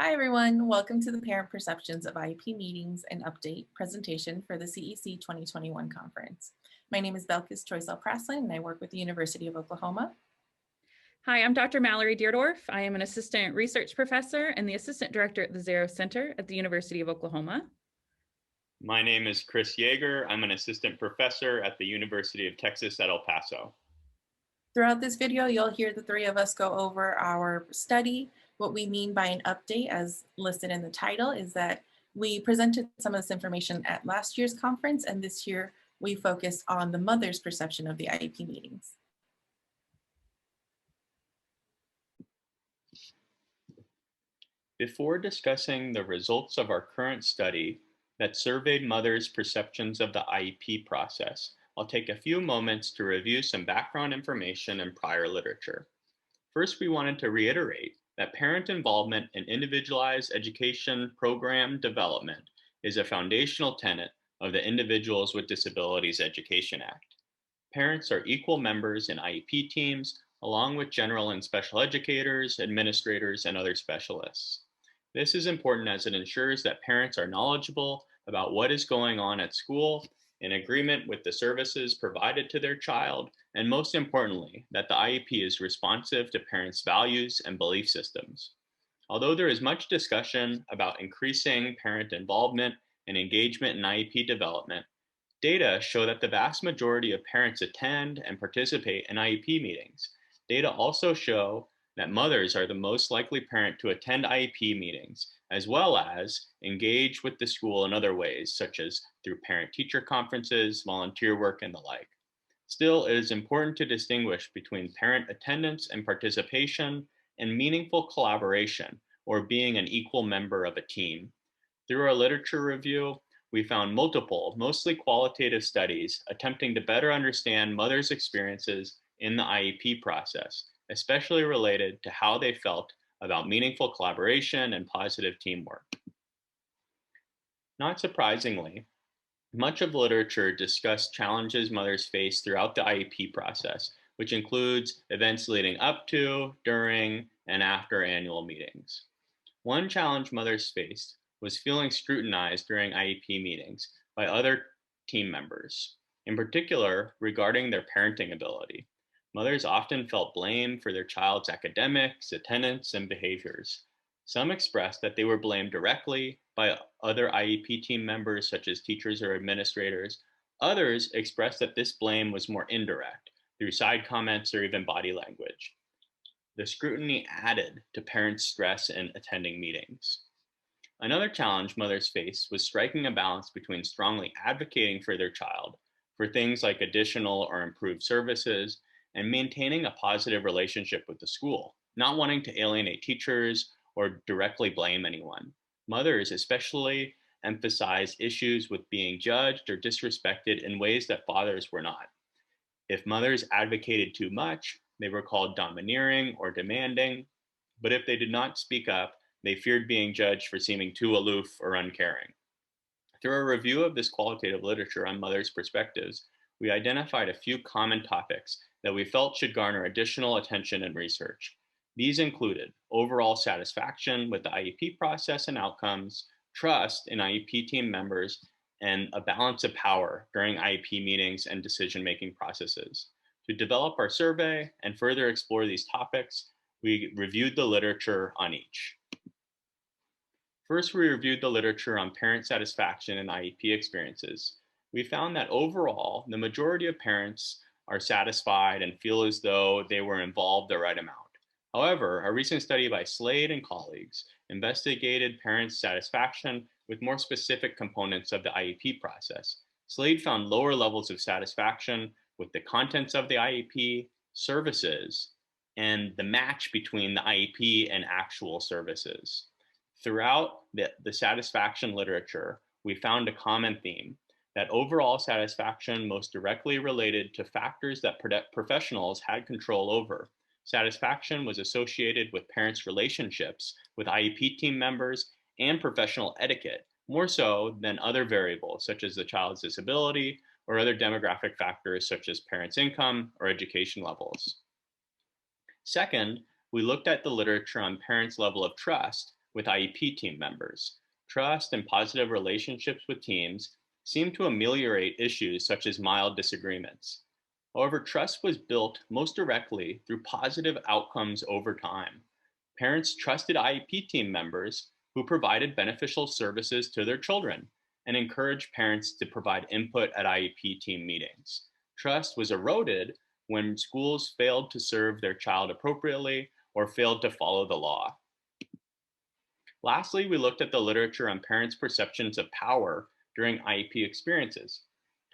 Hi, everyone. Welcome to the Parent Perceptions of IEP Meetings and Update presentation for the CEC 2021 conference. My name is Belkis Choiseul-Praslin, and I work with the University of Oklahoma. Hi, I'm Dr. Malarie Deardorff. I am an assistant research professor and the assistant director at the Zero Center at the University of Oklahoma. My name is Chris Yeager. I'm an assistant professor at the University of Texas at El Paso. Throughout this video, you'll hear the three of us go over our study. What we mean by an update, as listed in the title, is that we presented some of this information at last year's conference, and this year we focused on the mother's perception of the IEP meetings. Before discussing the results of our current study that surveyed mothers' perceptions of the IEP process, I'll take a few moments to review some background information and prior literature. First, we wanted to reiterate that parent involvement in individualized education program development is a foundational tenet of the Individuals with Disabilities Education Act. Parents are equal members in IEP teams, along with general and special educators, administrators, and other specialists. This is important as it ensures that parents are knowledgeable about what is going on at school, in agreement with the services provided to their child, and most importantly, that the IEP is responsive to parents' values and belief systems. Although there is much discussion about increasing parent involvement and engagement in IEP development, data show that the vast majority of parents attend and participate in IEP meetings. Data also show that mothers are the most likely parent to attend IEP meetings, as well as engage with the school in other ways, such as through parent-teacher conferences, volunteer work, and the like. Still, it is important to distinguish between parent attendance and participation and meaningful collaboration, or being an equal member of a team. Through our literature review, we found multiple, mostly qualitative studies attempting to better understand mothers' experiences in the IEP process, especially related to how they felt about meaningful collaboration and positive teamwork. Not surprisingly, much of the literature discussed challenges mothers face throughout the IEP process, which includes events leading up to, during, and after annual meetings. One challenge mothers faced was feeling scrutinized during IEP meetings by other team members, in particular regarding their parenting ability. Mothers often felt blamed for their child's academics, attendance, and behaviors. Some expressed that they were blamed directly by other IEP team members, such as teachers or administrators. Others expressed that this blame was more indirect, through side comments or even body language. The scrutiny added to parents' stress in attending meetings. Another challenge mothers faced was striking a balance between strongly advocating for their child for things like additional or improved services and maintaining a positive relationship with the school, not wanting to alienate teachers or directly blame anyone. Mothers especially emphasized issues with being judged or disrespected in ways that fathers were not. If mothers advocated too much, they were called domineering or demanding, but if they did not speak up, they feared being judged for seeming too aloof or uncaring. Through a review of this qualitative literature on mothers' perspectives, we identified a few common topics that we felt should garner additional attention and research. These included overall satisfaction with the IEP process and outcomes, trust in IEP team members, and a balance of power during IEP meetings and decision-making processes. To develop our survey and further explore these topics, we reviewed the literature on each. First, we reviewed the literature on parent satisfaction and IEP experiences. We found that overall, the majority of parents are satisfied and feel as though they were involved the right amount. However, a recent study by Slade and colleagues investigated parents' satisfaction with more specific components of the IEP process. Slade found lower levels of satisfaction with the contents of the IEP, services, and the match between the IEP and actual services. Throughout the satisfaction literature, we found a common theme that overall satisfaction most directly related to factors that professionals had control over. Satisfaction was associated with parents' relationships with IEP team members and professional etiquette, more so than other variables such as the child's disability or other demographic factors such as parents' income or education levels. Second, we looked at the literature on parents' level of trust with IEP team members. Trust and positive relationships with teams seem to ameliorate issues such as mild disagreements. However, trust was built most directly through positive outcomes over time. Parents trusted IEP team members who provided beneficial services to their children and encouraged parents to provide input at IEP team meetings. Trust was eroded when schools failed to serve their child appropriately or failed to follow the law. Lastly, we looked at the literature on parents' perceptions of power during IEP experiences.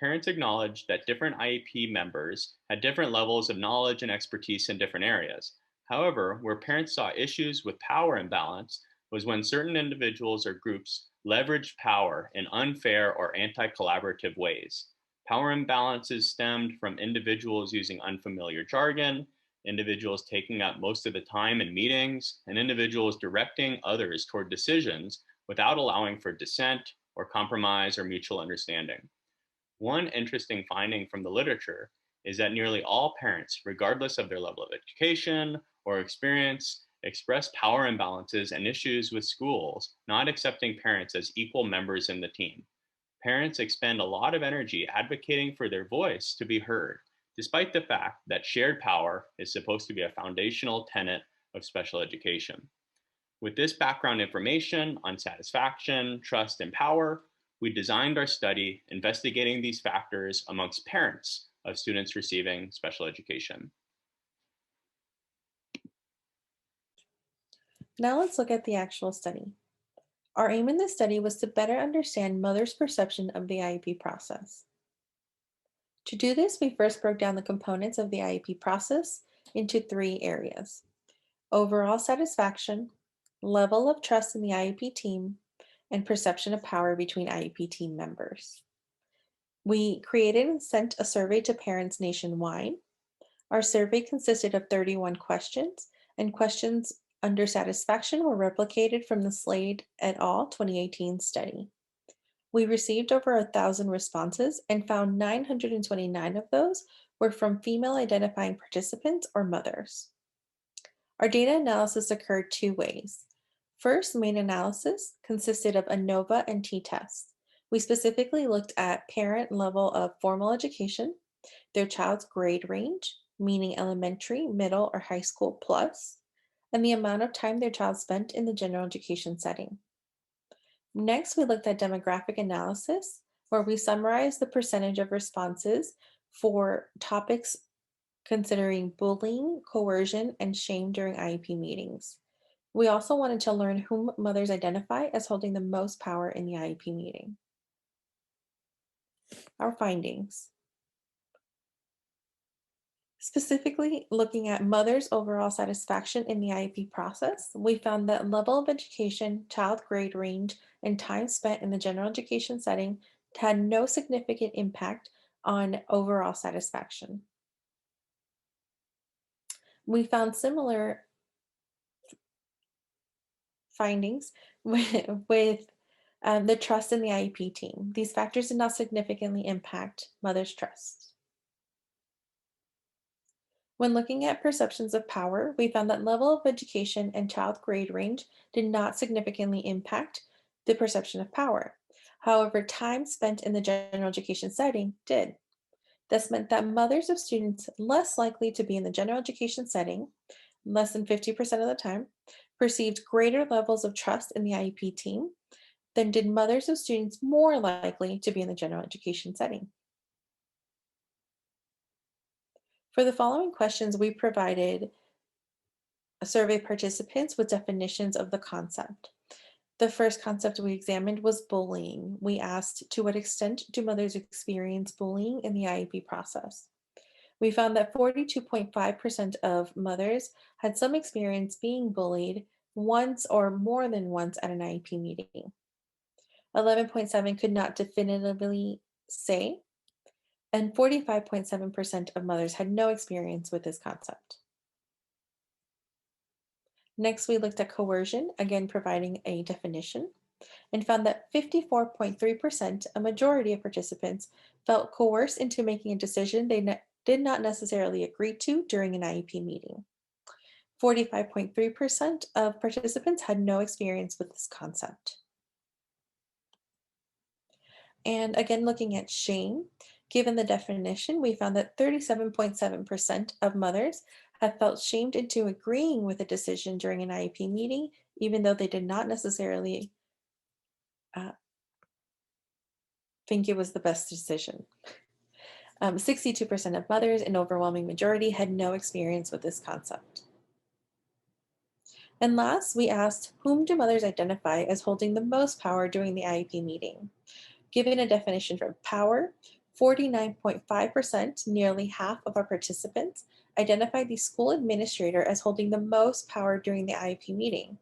Parents acknowledged that different IEP members had different levels of knowledge and expertise in different areas. However, where parents saw issues with power imbalance was when certain individuals or groups leveraged power in unfair or anti collaborative ways. Power imbalances stemmed from individuals using unfamiliar jargon, individuals taking up most of the time in meetings, and individuals directing others toward decisions without allowing for dissent or compromise or mutual understanding. One interesting finding from the literature is that nearly all parents, regardless of their level of education or experience, express power imbalances and issues with schools not accepting parents as equal members in the team. Parents expend a lot of energy advocating for their voice to be heard, despite the fact that shared power is supposed to be a foundational tenet of special education. With this background information on satisfaction, trust, and power, we designed our study investigating these factors amongst parents of students receiving special education. Now let's look at the actual study. Our aim in this study was to better understand mothers' perception of the IEP process. To do this, we first broke down the components of the IEP process into 3 areas: overall satisfaction, level of trust in the IEP team, and perception of power between IEP team members. We created and sent a survey to parents nationwide. Our survey consisted of 31 questions, and questions under satisfaction were replicated from the Slade et al. 2018 study. We received over 1,000 responses and found 929 of those were from female identifying participants or mothers. Our data analysis occurred 2 ways. First, main analysis consisted of Anova and T-Tests. We specifically looked at parent level of formal education, their child's grade range, meaning elementary, middle, or high school plus, and the amount of time their child spent in the general education setting. Next, we looked at demographic analysis, where we summarized the percentage of responses for topics considering bullying, coercion, and shame during IEP meetings. We also wanted to learn whom mothers identify as holding the most power in the IEP meeting. Our findings. Specifically, looking at mothers' overall satisfaction in the IEP process, we found that level of education, child grade range, and time spent in the general education setting had no significant impact on overall satisfaction. We found similar findings with the trust in the IEP team. These factors did not significantly impact mothers' trust. When looking at perceptions of power, we found that level of education and child grade range did not significantly impact the perception of power. However, time spent in the general education setting did. This meant that mothers of students less likely to be in the general education setting, less than 50% of the time, perceived greater levels of trust in the IEP team than did mothers of students more likely to be in the general education setting. For the following questions, we provided survey participants with definitions of the concept. The first concept we examined was bullying. We asked, to what extent do mothers experience bullying in the IEP process? We found that 42.5% of mothers had some experience being bullied once or more than once at an IEP meeting. 11.7% could not definitively say, and 45.7% of mothers had no experience with this concept. Next, we looked at coercion, again providing a definition, and found that 54.3%, a majority of participants, felt coerced into making a decision they did not necessarily agree to during an IEP meeting. 45.3% of participants had no experience with this concept. And again, looking at shame, given the definition, we found that 37.7% of mothers have felt shamed into agreeing with a decision during an IEP meeting, even though they did not necessarily uh, think it was the best decision. 62% of mothers, an overwhelming majority, had no experience with this concept. And last, we asked, whom do mothers identify as holding the most power during the IEP meeting? Given a definition for power, 49.5%, nearly half of our participants, identified the school administrator as holding the most power during the IEP meeting.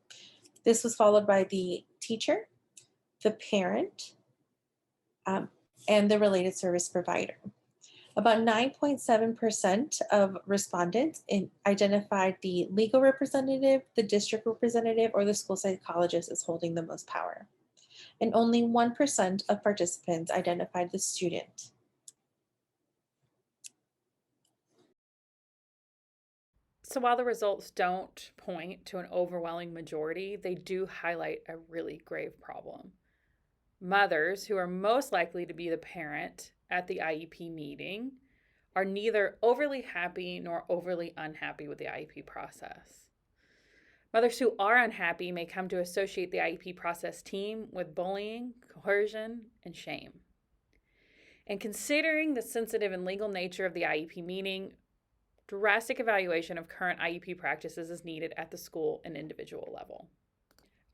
This was followed by the teacher, the parent, and the related service provider. About 9.7% of respondents identified the legal representative, the district representative, or the school psychologist as holding the most power. And only 1% of participants identified the student. So while the results don't point to an overwhelming majority, they do highlight a really grave problem. Mothers, who are most likely to be the parent at the IEP meeting, are neither overly happy nor overly unhappy with the IEP process. Mothers who are unhappy may come to associate the IEP process team with bullying, coercion, and shame. And considering the sensitive and legal nature of the IEP meeting, drastic evaluation of current IEP practices is needed at the school and individual level.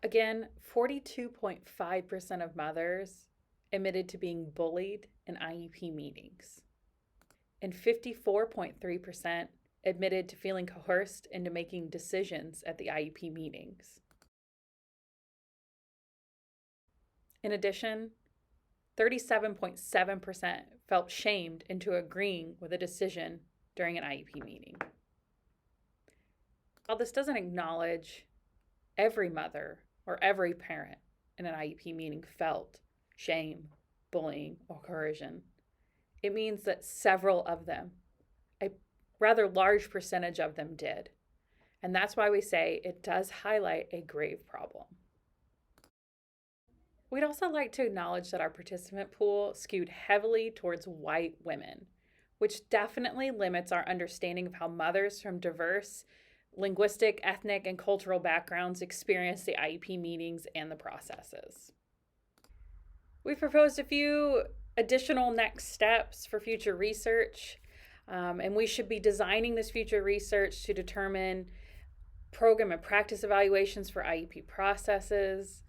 Again, 42.5% of mothers admitted to being bullied in IEP meetings, and 54.3% admitted to feeling coerced into making decisions at the IEP meetings. In addition, 37.7% felt shamed into agreeing with a decision during an IEP meeting. While this doesn't acknowledge every mother or every parent in an IEP meeting felt shame, bullying, or coercion, it means that several of them, a rather large percentage of them, did. And that's why we say it does highlight a grave problem. We'd also like to acknowledge that our participant pool skewed heavily towards white women, which definitely limits our understanding of how mothers from diverse linguistic, ethnic, and cultural backgrounds experience the IEP meetings and the processes. We've proposed a few additional next steps for future research, and we should be designing this future research to determine program and practice evaluations for IEP processes,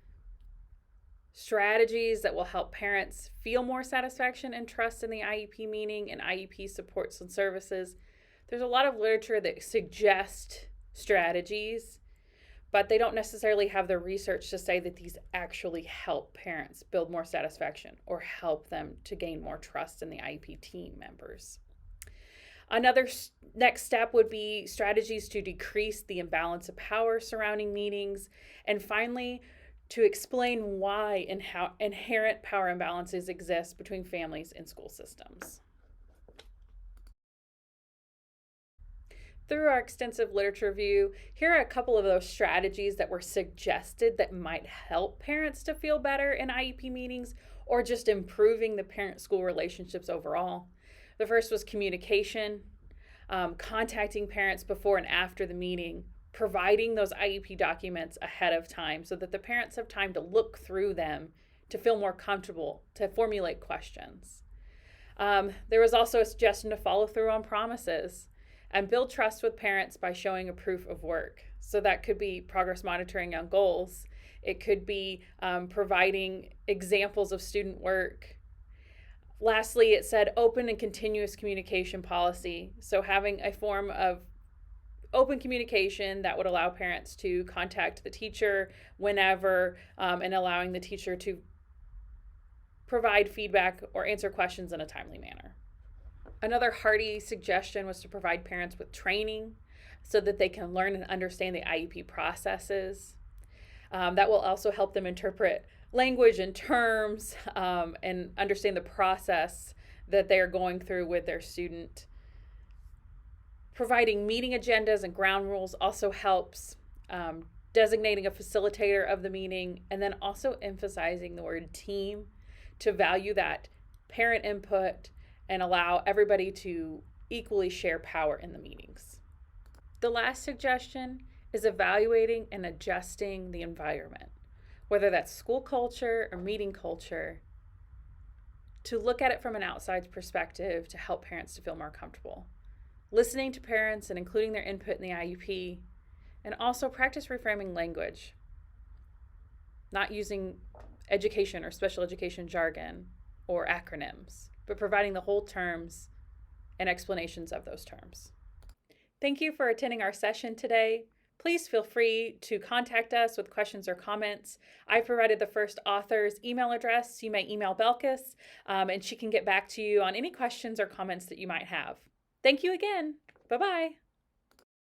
strategies that will help parents feel more satisfaction and trust in the IEP meeting and IEP supports and services. There's a lot of literature that suggests strategies, but they don't necessarily have the research to say that these actually help parents build more satisfaction or help them to gain more trust in the IEP team members. Another next step would be strategies to decrease the imbalance of power surrounding meetings, and finally, to explain why and how inherent power imbalances exist between families and school systems. Through our extensive literature review, here are a couple of those strategies that were suggested that might help parents to feel better in IEP meetings or just improving the parent-school relationships overall. The first was communication, contacting parents before and after the meeting, providing those IEP documents ahead of time so that the parents have time to look through them to feel more comfortable, to formulate questions. There was also a suggestion to follow through on promises and build trust with parents by showing a proof of work. So that could be progress monitoring on goals. It could be providing examples of student work. Lastly, it said open and continuous communication policy. So having a form of open communication that would allow parents to contact the teacher whenever and allowing the teacher to provide feedback or answer questions in a timely manner. Another hearty suggestion was to provide parents with training so that they can learn and understand the IEP processes. That will also help them interpret language and terms and understand the process that they are going through with their student. Providing meeting agendas and ground rules also helps. Designating a facilitator of the meeting, and then also emphasizing the word team to value that parent input and allow everybody to equally share power in the meetings. The last suggestion is evaluating and adjusting the environment, whether that's school culture or meeting culture, to look at it from an outside perspective to help parents to feel more comfortable. Listening to parents and including their input in the IEP, and also practice reframing language, not using education or special education jargon or acronyms, but providing the whole terms and explanations of those terms. Thank you for attending our session today. Please feel free to contact us with questions or comments. I provided the first author's email address. You may email Belkis, and she can get back to you on any questions or comments that you might have. Thank you again. Bye-bye.